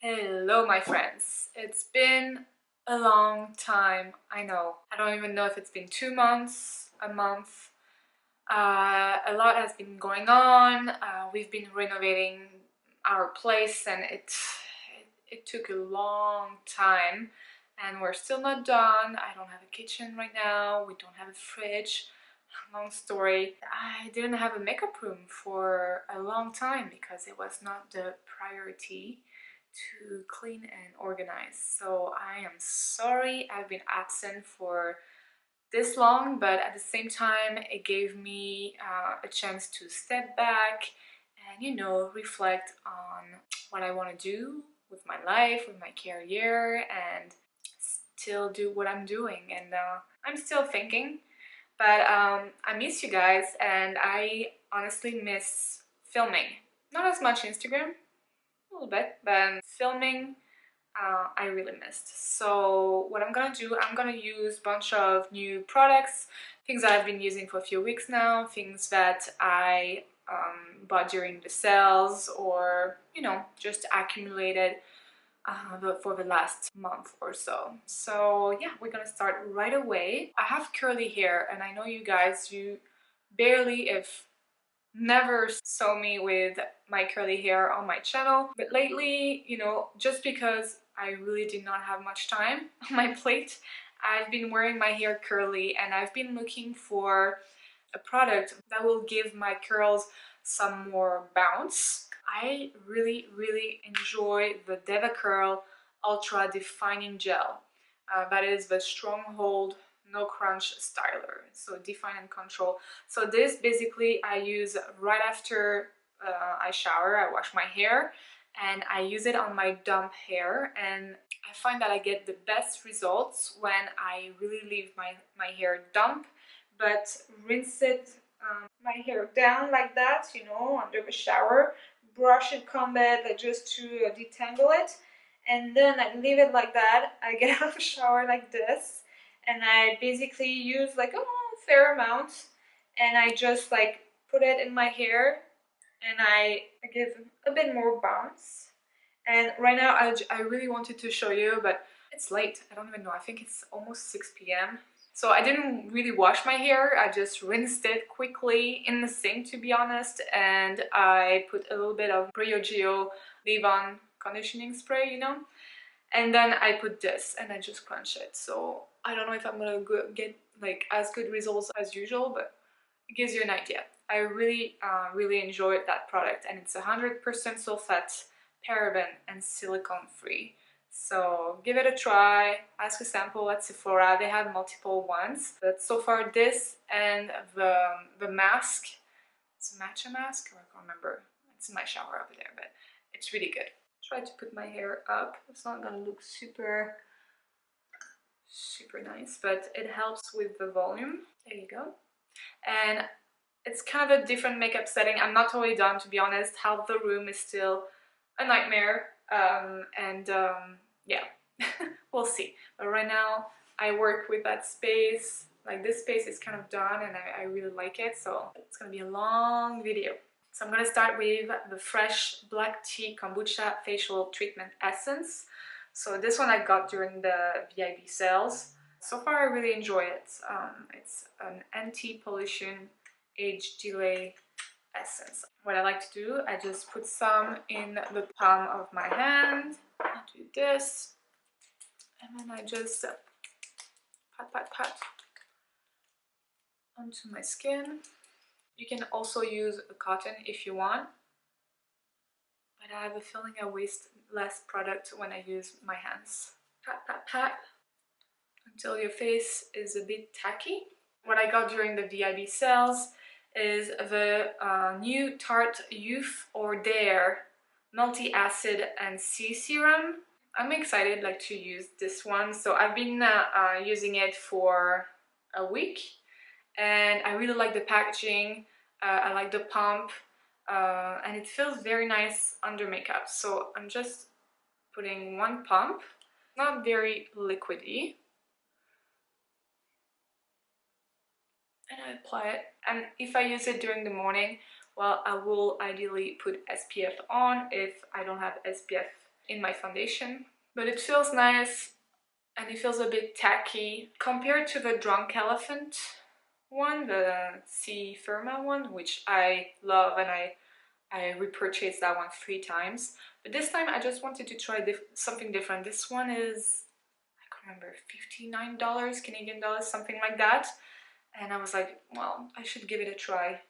Hello my friends, it's been a long time, I know. I don't even know if it's been 2 months, a month. A lot has been going on. We've been renovating our place and it took a long time and we're still not done. I don't have a kitchen right now, we don't have a fridge. Long story. I didn't have a makeup room for a long time because it was not the priority to clean and organize. So I am sorry I've been absent for this long, but at the same time it gave me a chance to step back and, you know, reflect on what I want to do with my life, with my career, and still do what I'm doing. And I'm still thinking, but I miss you guys and I honestly miss filming. Not as much Instagram, a little bit, but filming I really missed. So what I'm gonna do, I'm gonna use a bunch of new products, things that I've been using for a few weeks now, things that I bought during the sales or, you know, just accumulated for the last month or so. So yeah, we're gonna start right away. I have curly hair and I know you guys, you barely, if never saw me with my curly hair on my channel, but lately, you know, just because I really did not have much time on my plate, I've been wearing my hair curly and I've been looking for a product that will give my curls some more bounce. I really enjoy the devacurl Ultra Defining Gel. That is the Stronghold No Crunch Styler, so define and control. So this basically I use right after I shower, I wash my hair, and I use it on my damp hair, and I find that I get the best results when I really leave my hair damp, but rinse it, my hair down like that, you know, under the shower, brush it, comb it just to detangle it, and then I leave it like that. I get out of the shower like this, and I basically use like a fair amount, and I just like put it in my hair, and I give a bit more bounce. And right now I really wanted to show you, but it's late. I don't even know. I think it's almost 6 p.m. So I didn't really wash my hair. I just rinsed it quickly in the sink, to be honest, and I put a little bit of GIORGIO leave-on conditioning spray, you know, and then I put this and I just crunch it. So I don't know if I'm gonna get like as good results as usual, but it gives you an idea. I really enjoyed that product, and it's 100% sulfate, paraben and silicone free. So give it a try, ask a sample at Sephora. They have multiple ones, but so far this and the mask, it's a matcha mask, or I can't remember, it's in my shower over there, but it's really good. Try to put my hair up. It's not gonna look super nice, but it helps with the volume. There you go. And it's kind of a different makeup setting. I'm not totally done, to be honest. Half the room is still a nightmare, yeah, we'll see. But right now I work with that space. Like, this space is kind of done and I really like it, so it's gonna be a long video. So I'm gonna start with the Fresh Black Tea Kombucha Facial Treatment Essence. So this one I got during the VIB sales. So far I really enjoy it. It's an anti-pollution age delay essence. What I like to do, I just put some in the palm of my hand. I do this, and then I just pat onto my skin. You can also use a cotton if you want, but I have a feeling I waste less product when I use my hands. Pat until your face is a bit tacky. What I got during the VIB sales is the new Tarte Youth or Dare multi-acid and C-Serum. I'm excited like to use this one. So I've been using it for a week and I really like the packaging. I like the pump and it feels very nice under makeup. So I'm just putting one pump, not very liquidy, and I apply it. And if I use it during the morning, well, I will ideally put SPF on. If I don't have SPF in my foundation, but it feels nice and it feels a bit tacky compared to the Drunk Elephant one, the C-Serum one, which I love, and I repurchased that one 3 times. But this time I just wanted to try something different. This one is, I can't remember, $59 Canadian dollars, something like that. And I was like, well, I should give it a try.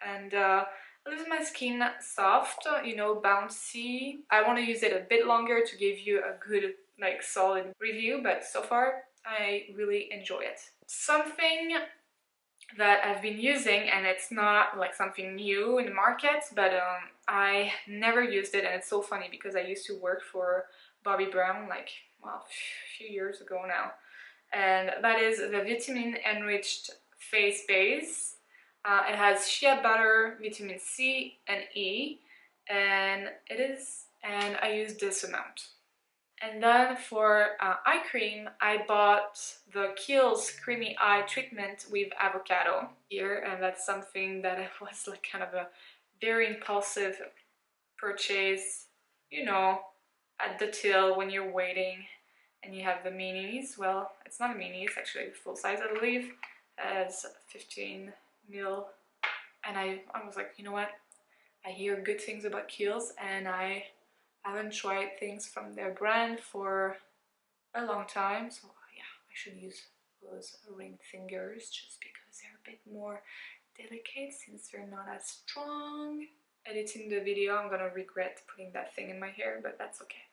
And it leaves my skin soft, you know, bouncy. I want to use it a bit longer to give you a good, like, solid review, but so far I really enjoy it. Something that I've been using, and it's not like something new in the market, but I never used it, and it's so funny because I used to work for Bobbi Brown like, well, a few years ago now, and that is the Vitamin Enriched Face Base. It has shea butter, vitamin C and E, and I use this amount. And then for eye cream, I bought the KIEHL'S Creamy Eye Treatment with Avocado here, and that's something that was like kind of a very impulsive purchase, you know, at the till when you're waiting and you have the minis. Well, it's not a mini, it's actually full size, I believe. It's 15 ml, and I was like, you know what, I hear good things about KIEHL'S, and I haven't tried things from their brand for a long time, so yeah, I should use those ring fingers just because they're a bit more delicate since they're not as strong. Editing the video, I'm gonna regret putting that thing in my hair, but that's okay.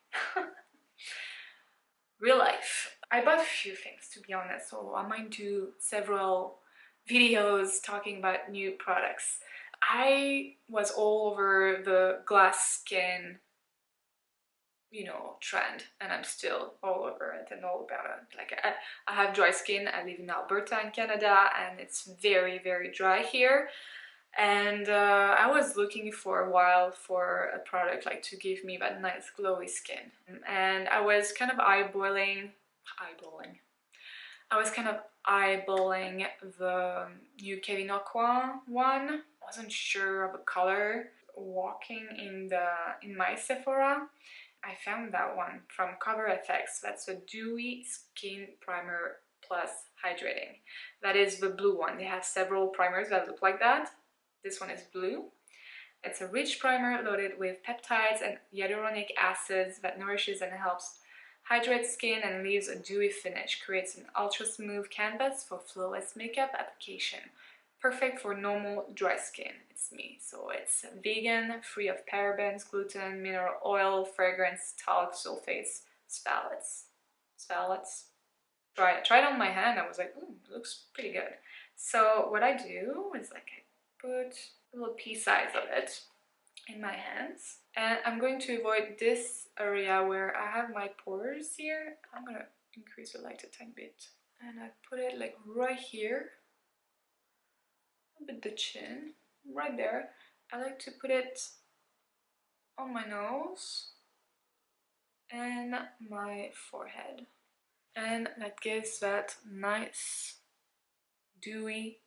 Real life. I bought a few things, to be honest, so I might do several videos talking about new products. I was all over the glass skin, you know, trend, and I'm still all over it and all about it. Like, I have dry skin. I live in Alberta in Canada, and it's very, very dry here. And I was looking for a while for a product like to give me that nice glowy skin. And I was kind of eyeballing the new Kevin Aqua one. I wasn't sure of the color. Walking in my Sephora, I found that one from CoverFX. That's a Dewy Skin Primer Plus Hydrating. That is the blue one. They have several primers that look like that. This one is blue. It's a rich primer loaded with peptides and hyaluronic acids that nourishes and helps hydrate skin and leaves a dewy finish. Creates an ultra smooth canvas for flawless makeup application. Perfect for normal dry skin. It's me. So it's vegan, free of parabens, gluten, mineral oil, fragrance, talc, sulfates, phthalates. Try it on my hand. I was like, ooh, it looks pretty good. So what I do is like I put a little pea size of it in my hands, and I'm going to avoid this area where I have my pores here. I'm gonna increase the light a tiny bit, and I put it like right here, a bit the chin, right there. I like to put it on my nose and my forehead, and that gives that nice dewy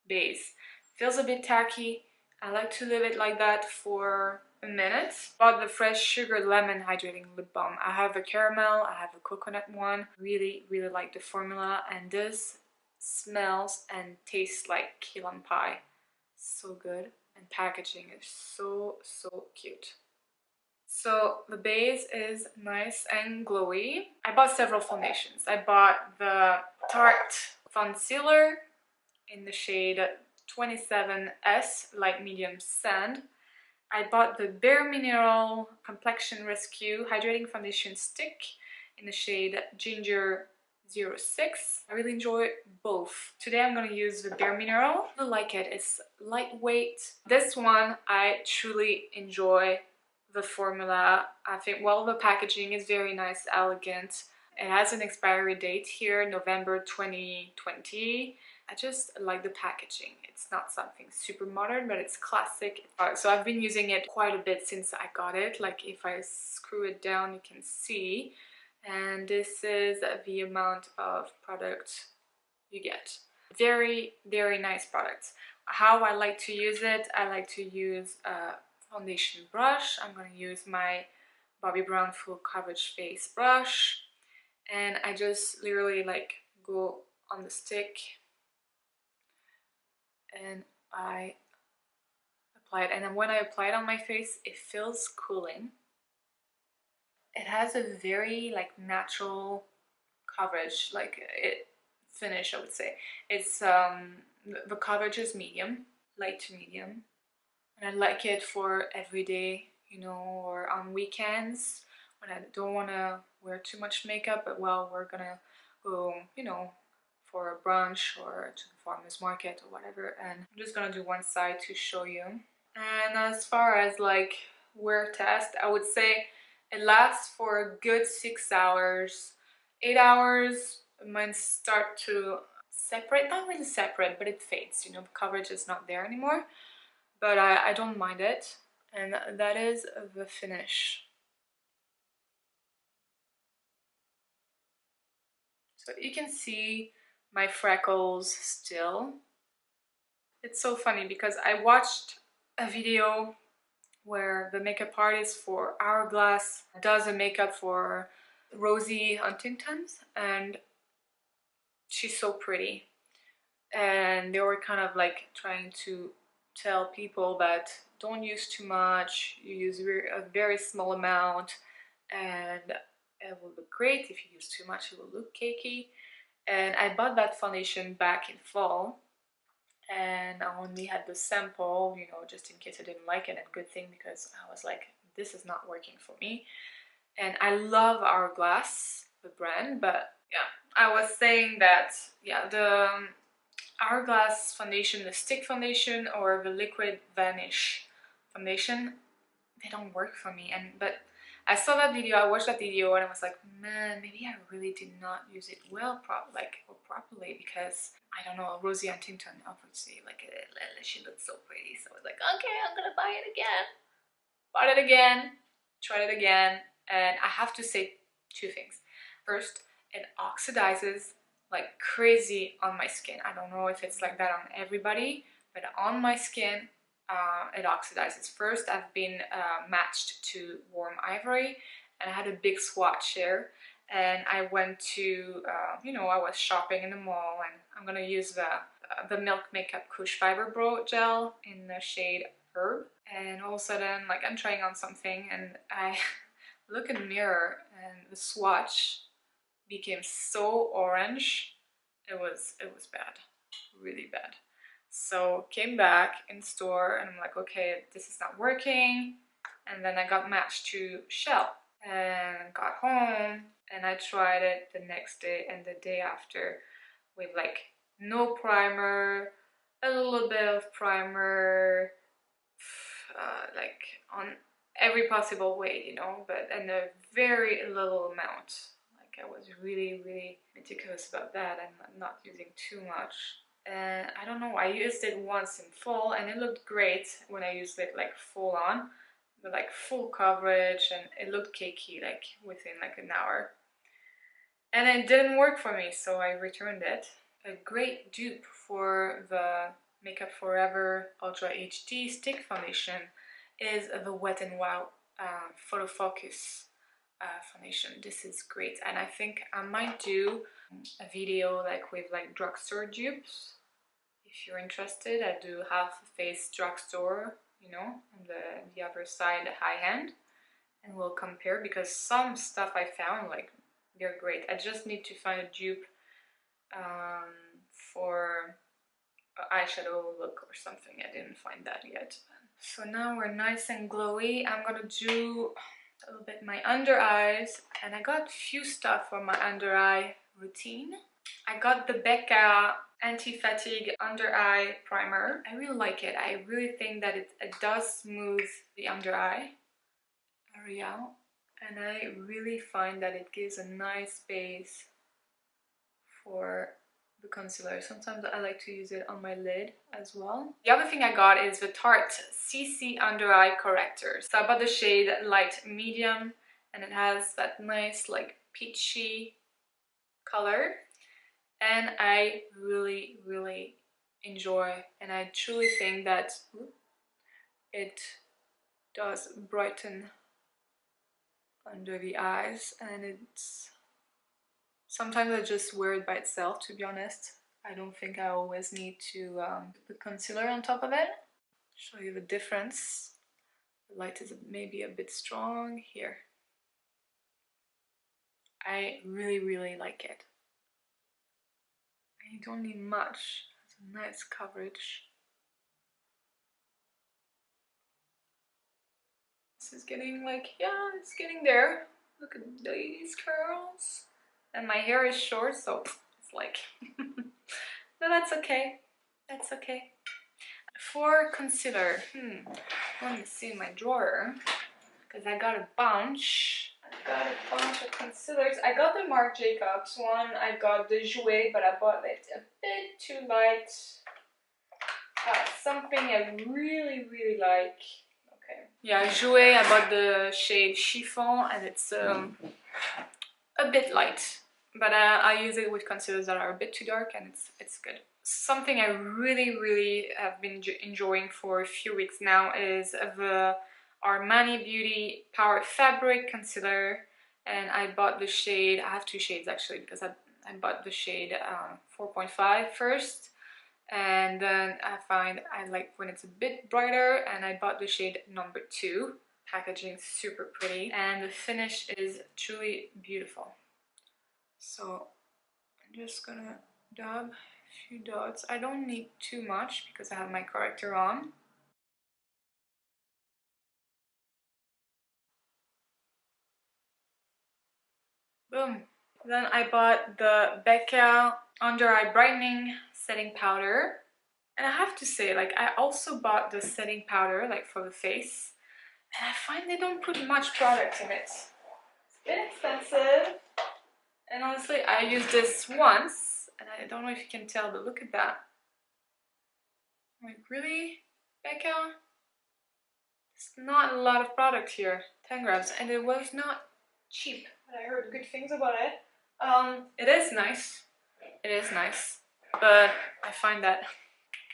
base. Feels a bit tacky. I like to leave it like that for a minute. Bought the Fresh Sugar Lemon Hydrating Lip Balm. I have a caramel, I have a coconut one. Really, really like the formula, and this smells and tastes like key lime pie. So good, and packaging is so, so cute. So the base is nice and glowy. I bought several foundations. I bought the Tarte Concealer in the shade 27S, light medium sand. I bought the Bare Mineral Complexion Rescue Hydrating Foundation Stick in the shade Ginger 06. I really enjoy both. Today I'm going to use the Bare Mineral. I like it. It's lightweight. This one I truly enjoy the formula. I think, well, the packaging is very nice, elegant. It has an expiry date here, November 2020. I just like the packaging. It's not something super modern, but it's classic. So I've been using it quite a bit since I got it. Like if I screw it down, you can see. And this is the amount of product you get. Very, very nice product. How I like to use it, I like to use a foundation brush. I'm going to use my Bobbi Brown Full Coverage Face Brush, and I just literally like go on the stick and I apply it. And then when I apply it on my face, it feels cooling. It has a very like natural coverage, like finish, I would say. It's the coverage is medium, light to medium, and I like it for every day, you know, or on weekends when I don't want to wear too much makeup, but well, we're gonna go, you know, for a brunch or to the farmer's market or whatever. And I'm just gonna do one side to show you. And as far as like wear test, I would say it lasts for a good 6 hours. 8 hours, it might start to separate, not really separate, but it fades, you know, the coverage is not there anymore. But I don't mind it. And that is the finish. So you can see my freckles still. It's so funny because I watched a video where the makeup artist for Hourglass does a makeup for Rosie Huntington's, and she's so pretty. And they were kind of like trying to tell people that don't use too much, you use a very small amount, and it will look great. If you use too much, it will look cakey. And I bought that foundation back in fall, and I only had the sample, you know, just in case I didn't like it. And good thing, because I was like, this is not working for me. And I love Hourglass, the brand, but yeah, I was saying that, yeah, the Hourglass foundation, the stick foundation or the liquid vanish foundation, they don't work for me. But I saw that video, I watched that video, and I was like, man, maybe I really did not use it well, properly, because I don't know, Rosie Huntington, obviously, like she looks so pretty. So I was like, okay, I'm gonna buy it again. Bought it again, tried it again, and I have to say two things. First, it oxidizes like crazy on my skin. I don't know if it's like that on everybody, but on my skin, it oxidizes. First, I've been matched to Warm Ivory, and I had a big swatch here. And I went to, you know, I was shopping in the mall, and I'm gonna use the Milk Makeup Couche Fiber Brow Gel in the shade Herb. And all of a sudden, like, I'm trying on something, and I look in the mirror, and the swatch became so orange. It was bad, really bad. So came back in store, and I'm like, okay, this is not working. And then I got matched to Shell and got home, and I tried it the next day and the day after with like no primer, a little bit of primer, like on every possible way, you know, but in a very little amount. Like I was really meticulous about that and not using too much. And I don't know, I used it once in fall, and it looked great when I used it like full on, but like full coverage, and it looked cakey like within like an hour. And it didn't work for me, so I returned it. A great dupe for the Makeup Forever Ultra HD Stick Foundation is the Wet n Wild Photo Focus foundation. This is great, and I think I might do a video like with like drugstore dupes. If you're interested, I do half face drugstore, you know, on the other side, the high end, and we'll compare, because some stuff I found, like, they're great. I just need to find a dupe for an eyeshadow look or something. I didn't find that yet. So now we're nice and glowy. I'm gonna do a little bit my under eyes, and I got few stuff for my under eye routine. I got the BECCA Anti-Fatigue Under Eye Primer. I really like it. I really think that it does smooth the under eye area, and I really find that it gives a nice base for the concealer. Sometimes I like to use it on my lid as well. The other thing I got is the Tarte CC Under Eye Corrector. So I bought the shade Light Medium, and it has that nice like peachy color, and I really enjoy, and I truly think that it does brighten under the eyes, and it's sometimes I just wear it by itself, to be honest. I don't think I always need to put concealer on top of it. Show you the difference. The light is maybe a bit strong here. I really like it. You don't need much. It's a nice coverage. This is getting like, yeah, it's getting there. Look at these curls. And my hair is short, so it's like, but that's okay. That's okay. For concealer, let me see my drawer, because I got a bunch. Of concealers. I got the Marc Jacobs one. I got the Dewy, but I bought it a bit too light. Something I really like. Okay. Yeah, Dewy. I bought the shade Chiffon, and it's a bit light. But I use it with concealers that are a bit too dark, and it's good. Something I really have been enjoying for a few weeks now is the Armani Beauty Power Fabric Concealer, and I bought the shade, I have two shades actually, because I bought the shade 4.5 first, and then I find I like when it's a bit brighter, and I bought the shade number 2. Packaging super pretty, and the finish is truly beautiful. So I'm just gonna dab a few dots. I don't need too much because I have my corrector on. Boom. Then I bought the BECCA Under Eye Brightening Setting Powder. And I have to say, like, I also bought the setting powder, like, for the face. And I find they don't put much product in it. It's a bit expensive. And honestly, I used this once, and I don't know if you can tell, but look at that. Like, really? BECCA? There's not a lot of product here. 10 grams. And it was not cheap. But I heard good things about it. It is nice. It is nice. But I find that...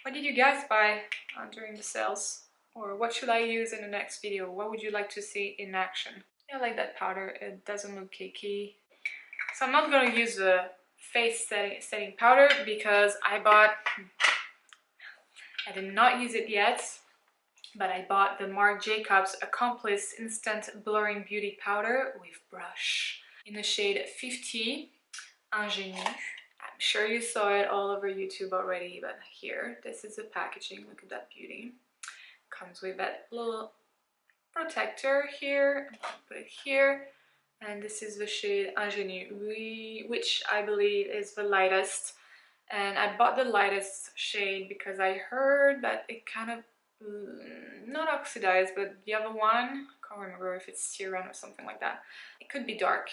What did you guys buy during the sales? Or what should I use in the next video? What would you like to see in action? I like that powder. It doesn't look cakey. So I'm not going to use the face setting powder because I did not use it yet, but I bought the Marc Jacobs Accomplice Instant Blurring Beauty Powder with brush in the shade 50 Ingénue. I'm sure you saw it all over YouTube already, but here, this is the packaging. Look at that beauty. Comes with that little protector here. Put it here. And this is the shade Ingénue, which I believe is the lightest. And I bought the lightest shade because I heard that it kind of, not oxidized, but the other one, I can't remember if it's C-Serum or something like that. It could be dark.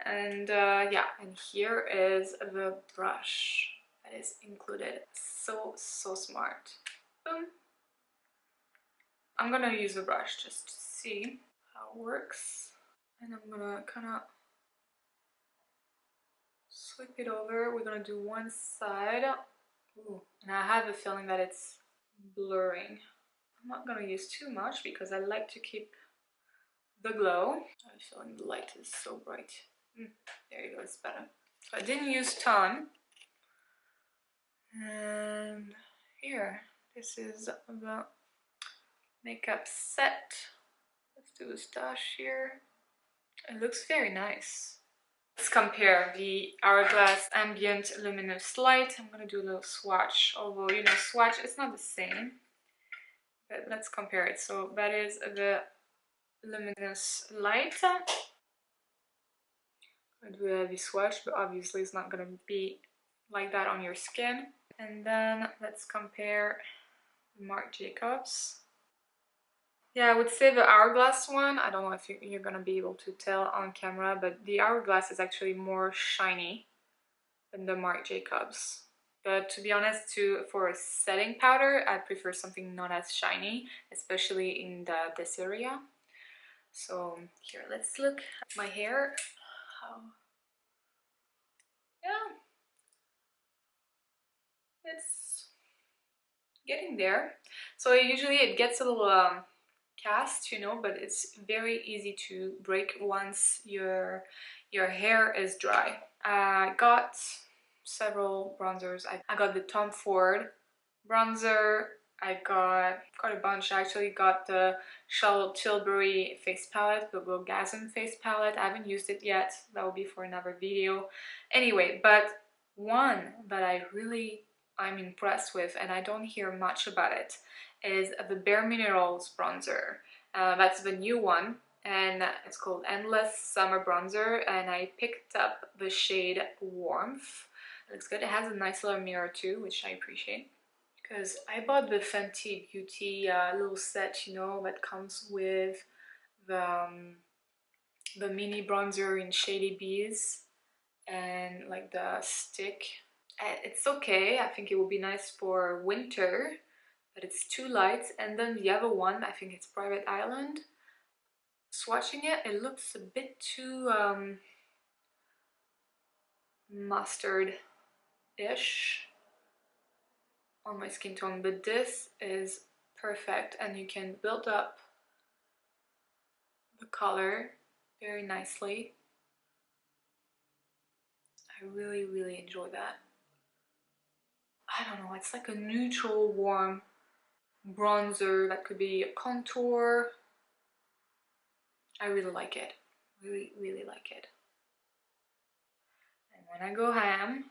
And yeah, and here is the brush that is included. So smart. Boom. I'm gonna use the brush just to see how it works. And I'm gonna kind of flip it over. We're gonna do one side. Ooh, and I have a feeling that it's blurring. I'm not gonna use too much because I like to keep the glow. I have a feeling the light is so bright. There you go, it's better. So I didn't use ton. And here, this is the makeup set. Let's do a stash here. It looks very nice. Let's compare the Hourglass Ambient Luminous Light. I'm gonna do a little swatch, although, you know, swatch, it's not the same. But let's compare it. So that is the Luminous Light. I do a heavy swatch, but obviously it's not gonna be like that on your skin. And then let's compare Marc Jacobs. Yeah, I would say the Hourglass one, I don't know if you're gonna be able to tell on camera, but the Hourglass is actually more shiny than the Marc Jacobs. But to be honest, for a setting powder, I prefer something not as shiny, especially in this area. So here, let's look at my hair. Yeah, it's getting there. So usually it gets a little cast, you know, but it's very easy to break once your hair is dry. I got several bronzers. I got the Tom Ford bronzer. I got a bunch. I actually got the Charlotte Tilbury face palette, the Orgasm face palette. I haven't used it yet. That will be for another video. Anyway, but one that I'm impressed with, and I don't hear much about it, is the BAREMINERALS bronzer. That's the new one, and it's called Endless Summer Bronzer, and I picked up the shade Warmth. It looks good. It has a nice little mirror too, which I appreciate, because I bought the Fenty Beauty little set, you know, that comes with the mini bronzer in Shady Bees and like the stick. It's okay. I think it would be nice for winter, but it's too light. And then the other one, I think it's Private Island. Swatching it, it looks a bit too mustard-ish on my skin tone, but this is perfect, and you can build up the color very nicely. I really enjoy that. I don't know, it's like a neutral warm bronzer that could be a contour. I really like it. Really like it. And when I go ham,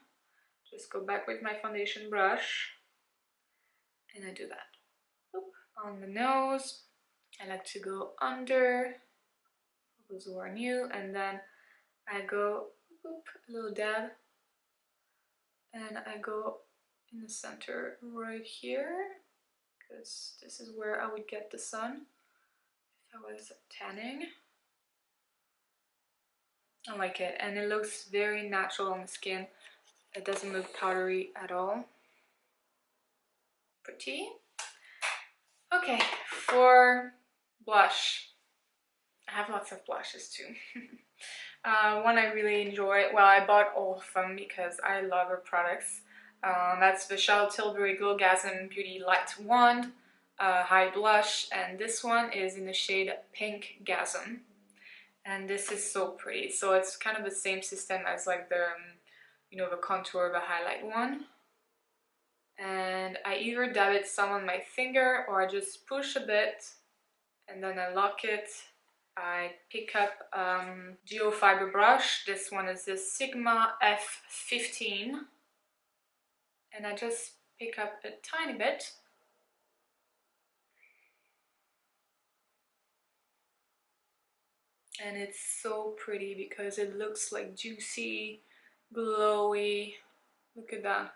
just go back with my foundation brush and I do that. Boop. On the nose, I like to go under, for those who are new, and then I go boop, a little dab, and I go in the center right here, because this is where I would get the sun if I was tanning. I like it, and it looks very natural on the skin. It doesn't look powdery at all. Pretty. Okay, for blush, I have lots of blushes too. One I really enjoy, well, I bought all of them because I love her products. That's the Charlotte Tilbury Glowgasm Beauty Light Wand High Blush, and this one is in the shade Pink Gasm. And this is so pretty. So it's kind of the same system as like the, you know, the contour, the highlight one. And I either dab it some on my finger or I just push a bit and then I lock it. I pick up Geo Fiber brush. This one is the Sigma F15. And I just pick up a tiny bit. And it's so pretty because it looks like juicy, glowy. Look at that.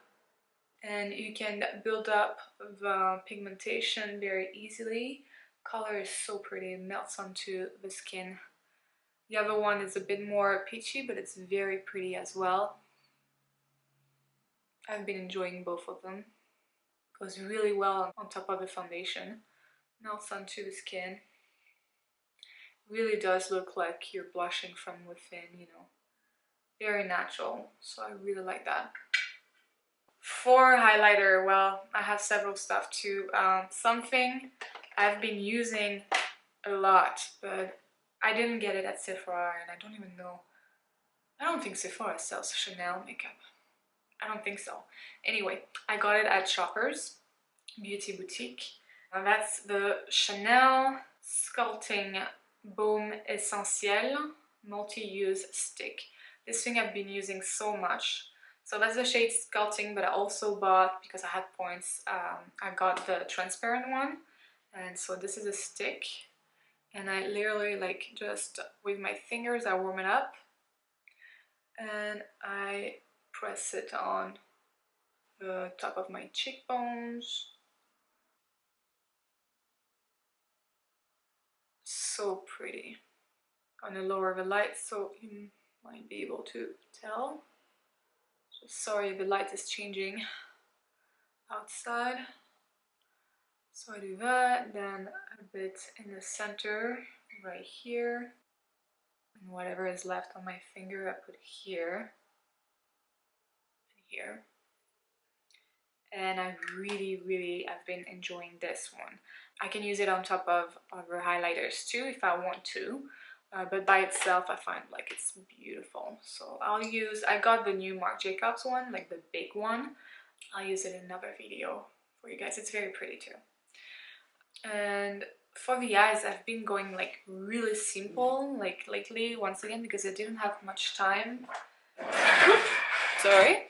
And you can build up the pigmentation very easily. Color is so pretty, it melts onto the skin. The other one is a bit more peachy, but it's very pretty as well. I've been enjoying both of them. Goes really well on top of the foundation. Melts onto the skin. Really does look like you're blushing from within, you know. Very natural, so I really like that. For highlighter, well, I have several stuff too. Something I've been using a lot, but I didn't get it at Sephora, and I don't even know. I don't think Sephora sells Chanel makeup. I don't think so. Anyway, I got it at Shoppers Beauty Boutique. And that's the Chanel Sculpting Baume Essentiel Multi-Use Stick. This thing I've been using so much. So that's the shade Sculpting, but I also bought, because I had points, I got the transparent one. And so this is a stick. And I literally, like, just with my fingers, I warm it up. And I press it on the top of my cheekbones. So pretty. Gonna lower the light so you might be able to tell. Just sorry, the light is changing outside. So I do that, then a bit in the center, right here. And whatever is left on my finger, I put here and here. And I've been enjoying this one. I can use it on top of other highlighters too if I want to. But by itself, I find like it's beautiful. So I got the new Marc Jacobs one, like the big one. I'll use it in another video for you guys. It's very pretty too. And for the eyes, I've been going like really simple like lately, once again, because I didn't have much time. Sorry.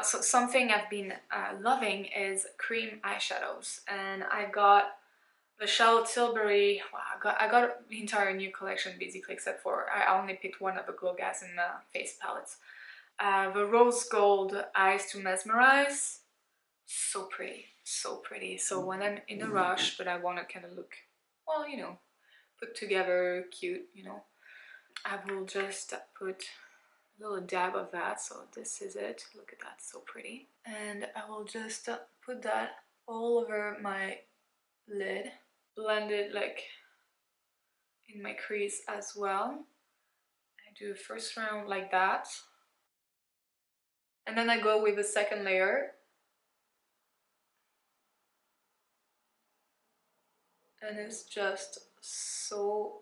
So something I've been loving is cream eyeshadows, and I got the Charlotte Tilbury. Wow, I got the entire new collection basically, except for I only picked one of the Glow Gas and face palettes. The Rose Gold Eyes to Mesmerize. So pretty, so pretty. So when I'm in a rush, but I want to kind of look, well, you know, put together, cute, you know, I will just put a little dab of that. So this is it. Look at that, so pretty. And I will just put that all over my lid, blend it like in my crease as well. I do a first round like that, and then I go with the second layer, and it's just so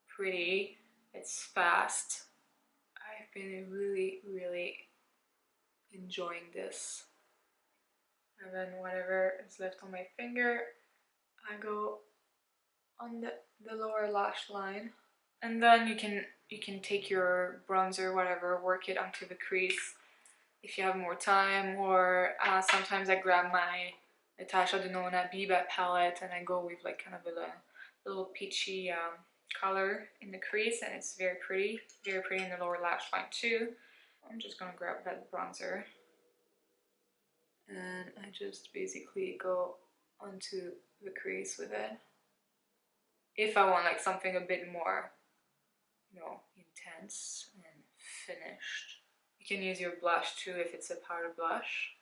pretty. It's fast. I've been really enjoying this. And then whatever is left on my finger, I go on the lower lash line, and then you can take your bronzer, whatever, work it onto the crease if you have more time, or sometimes I grab my Natasha Denona Biba palette and I go with like kind of a little peachy color in the crease, and it's very pretty in the lower lash line too. I'm just gonna grab that bronzer and I just basically go onto the crease with it. If I want like something a bit more, you know, intense and finished. You can use your blush too if it's a powder blush.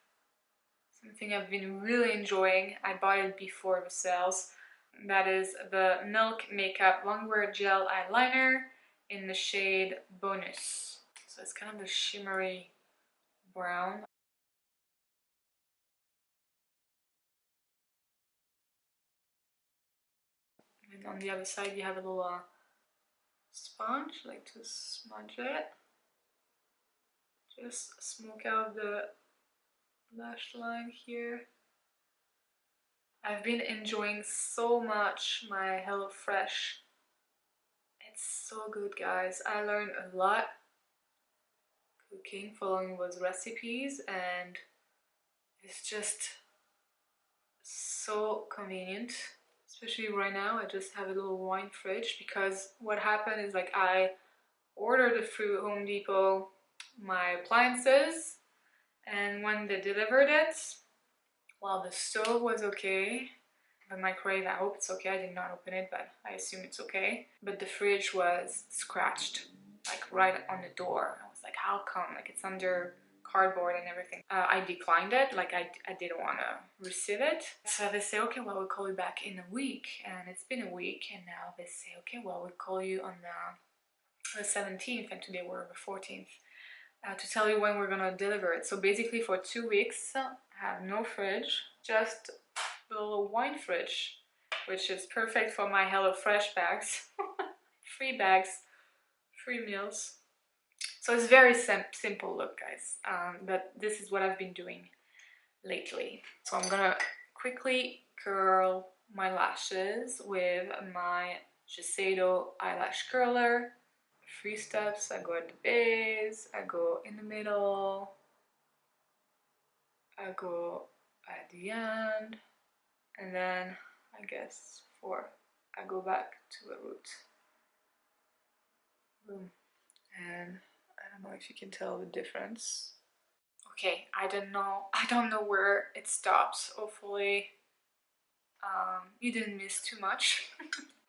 Something I've been really enjoying, I bought it before the sales. That is the Milk Makeup Longwear Gel Eyeliner in the shade Bonus. So it's kind of a shimmery brown. And on the other side you have a little sponge, like to smudge it. Just smoke out the lash line here. I've been enjoying so much my HelloFresh. It's so good, guys. I learned a lot cooking, following those recipes, and it's just so convenient. Especially right now, I just have a little wine fridge, because what happened is like I ordered through Home Depot my appliances, and when they delivered it, well, the stove was okay. The microwave, I hope it's okay. I did not open it, but I assume it's okay. But the fridge was scratched, like right on the door. I was like, how come? Like it's under cardboard and everything. I declined it, like I didn't want to receive it. So they say, okay, well, we'll call you back in a week. And it's been a week, and now they say, okay, well, we'll call you on the 17th, and today we're the 14th. To tell you when we're gonna deliver it. So basically for 2 weeks, I have no fridge, just a little wine fridge, which is perfect for my HelloFresh bags. Free bags, free meals. So it's very simple look, guys, but this is what I've been doing lately. So I'm gonna quickly curl my lashes with my Shiseido eyelash curler. 3 steps. I go at the base, I go in the middle, I go at the end, and then I guess 4, I go back to the root. Boom. And I don't know if you can tell the difference. Okay, I don't know where it stops. Hopefully you didn't miss too much.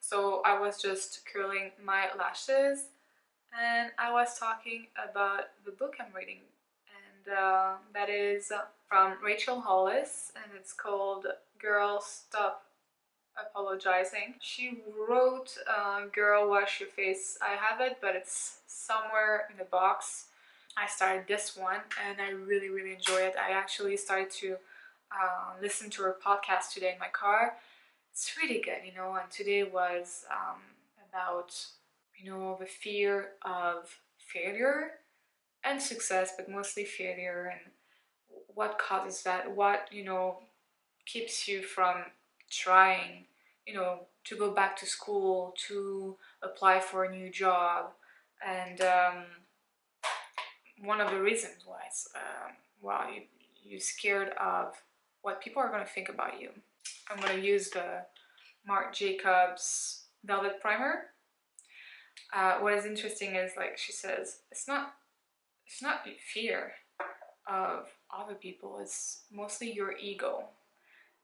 So I was just curling my lashes, and I was talking about the book I'm reading, and that is from Rachel Hollis, and it's called Girl, Stop Apologizing. She wrote Girl, Wash Your Face. I have it, but it's somewhere in the box. I started this one, and I really enjoy it. I actually started to listened to her podcast today in my car. It's really good, you know, and today was about, you know, the fear of failure and success, but mostly failure, and what causes that, what, you know, keeps you from trying, you know, to go back to school, to apply for a new job. And one of the reasons why it's, you're scared of what people are going to think about you. I'm going to use the Marc Jacobs Velvet Primer. What is interesting is, like she says, it's not fear of other people, it's mostly your ego.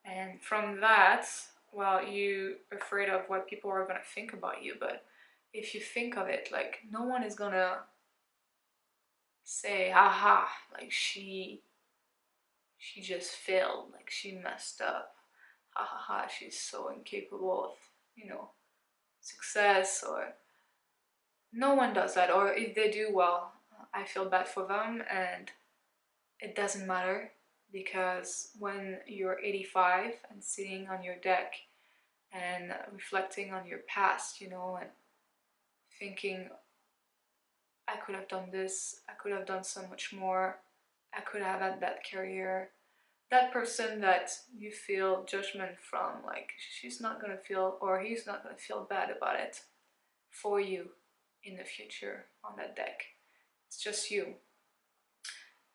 And from that, well, you're afraid of what people are going to think about you, but if you think of it, like, no one is gonna say, aha, like she just failed, like she messed up, ha ha ha, she's so incapable of, you know, success. Or no one does that, or if they do, well, I feel bad for them, and it doesn't matter, because when you're 85 and sitting on your deck and reflecting on your past, you know, and thinking, I could have done this, I could have done so much more, I could have had that career, that person that you feel judgment from, like, she's not gonna feel, or he's not gonna feel bad about it for you in the future on that deck. It's just you.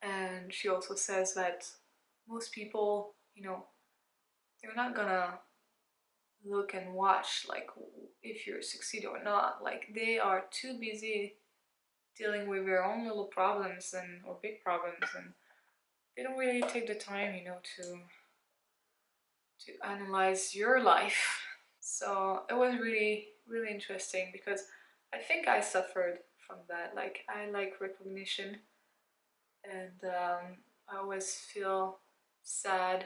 And she also says that most people, you know, they're not gonna look and watch like if you succeed or not. Like, they are too busy dealing with their own little problems and or big problems, and they don't really take the time, you know, to analyze your life. So it was really, really interesting, because I think I suffered from that. Like, I like recognition, and I always feel sad,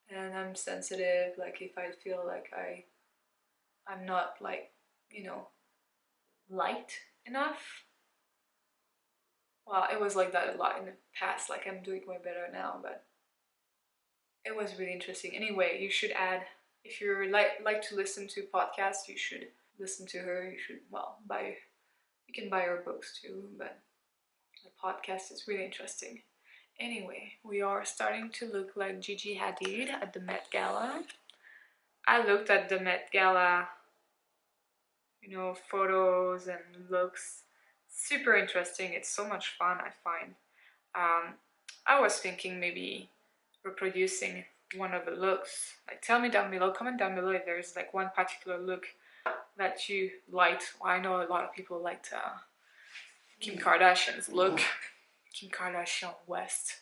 and I'm sensitive. Like, if I feel like I'm not, like, you know, liked enough. Well, it was like that a lot in the past. Like, I'm doing way better now, but it was really interesting. Anyway, you should add, if you like to listen to podcasts, you should listen to her. You should, well, you can buy her books too, but the podcast is really interesting. Anyway, we are starting to look like Gigi Hadid at the Met Gala. I looked at the Met Gala, you know, photos and looks. Super interesting. It's so much fun, I find. I was thinking maybe reproducing one of the looks. Like, tell me down below, comment down below if there's like one particular look that you liked. Well, I know a lot of people liked Kim Kardashian's look, Kim Kardashian West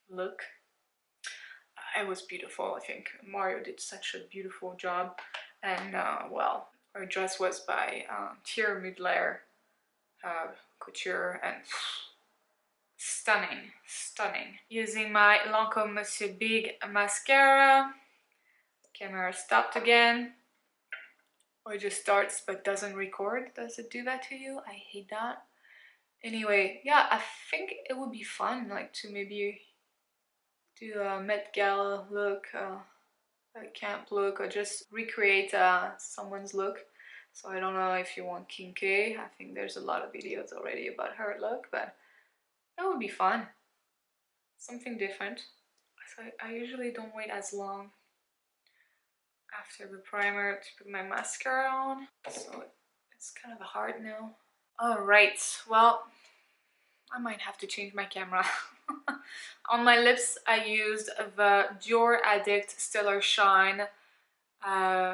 look. It was beautiful. I think Mario did such a beautiful job, and well, her dress was by Thierry Mugler couture, and stunning, stunning. Using my Lancome Monsieur Big mascara. Camera stopped again. Or it just starts but doesn't record. Does it do that to you? I hate that. Anyway, yeah, I think it would be fun, like, to maybe do a Met Gala look, a camp look, or just recreate someone's look. So I don't know if you want Kim K. I think there's a lot of videos already about her look, but that would be fun. Something different. So I usually don't wait as long after the primer to put my mascara on, so it's kind of hard now. Alright, well, I might have to change my camera. On my lips, I used the Dior Addict Stellar Shine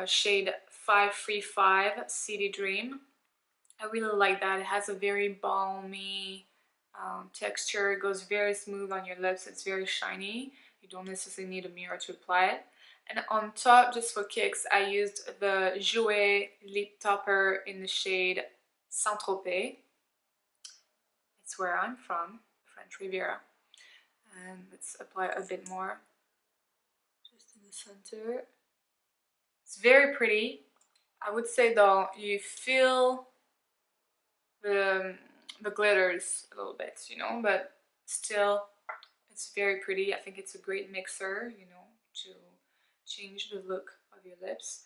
shade 535 City Dream. I really like that. It has a very balmy texture. It goes very smooth on your lips. It's very shiny. You don't necessarily need a mirror to apply it. And on top, just for kicks, I used the Jouer Lip Topper in the shade Saint-Tropez. It's where I'm from, French Riviera. And let's apply a bit more, just in the center. It's very pretty. I would say though, you feel the glitters a little bit, you know, but still It's very pretty. I think it's a great mixer, you know, to change the look of your lips.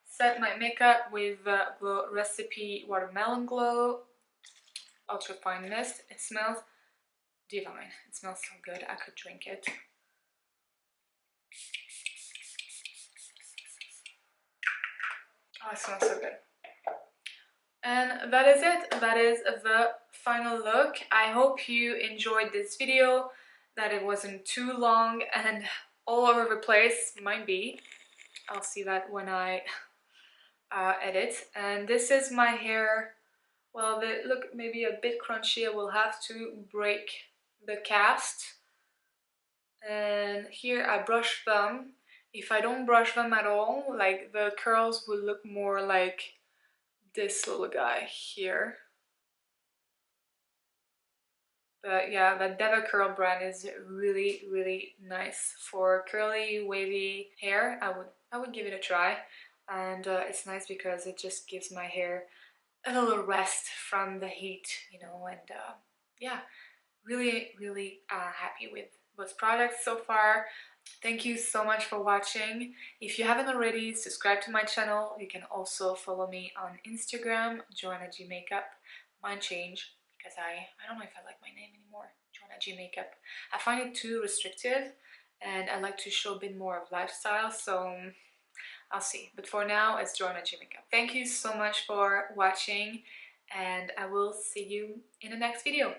Set my makeup with Glow Recipe Watermelon Glow Ultra Fine Mist. It smells divine. It smells so good. I could drink it. Oh, it smells so good. And that is it. That is the final look. I hope you enjoyed this video, that it wasn't too long and all over the place. Might be. I'll see that when I edit. And this is my hair. Well, they look maybe a bit crunchy. I will have to break the cast. And here I brush them. If I don't brush them at all, like the curls will look more like this little guy here. But yeah, the devacurl brand is really, really nice for curly, wavy hair. I would give it a try, and it's nice because it just gives my hair a little rest from the heat, you know. And yeah, really, really happy with those products so far. Thank you so much for watching. If you haven't already, subscribe to my channel. You can also follow me on Instagram, Joanna G Makeup. Mine changed because I don't know if I like my name anymore, Joanna G Makeup. I find it too restrictive and I like to show a bit more of lifestyle, so I'll see. But for now, it's Joanna G Makeup. Thank you so much for watching and I will see you in the next video.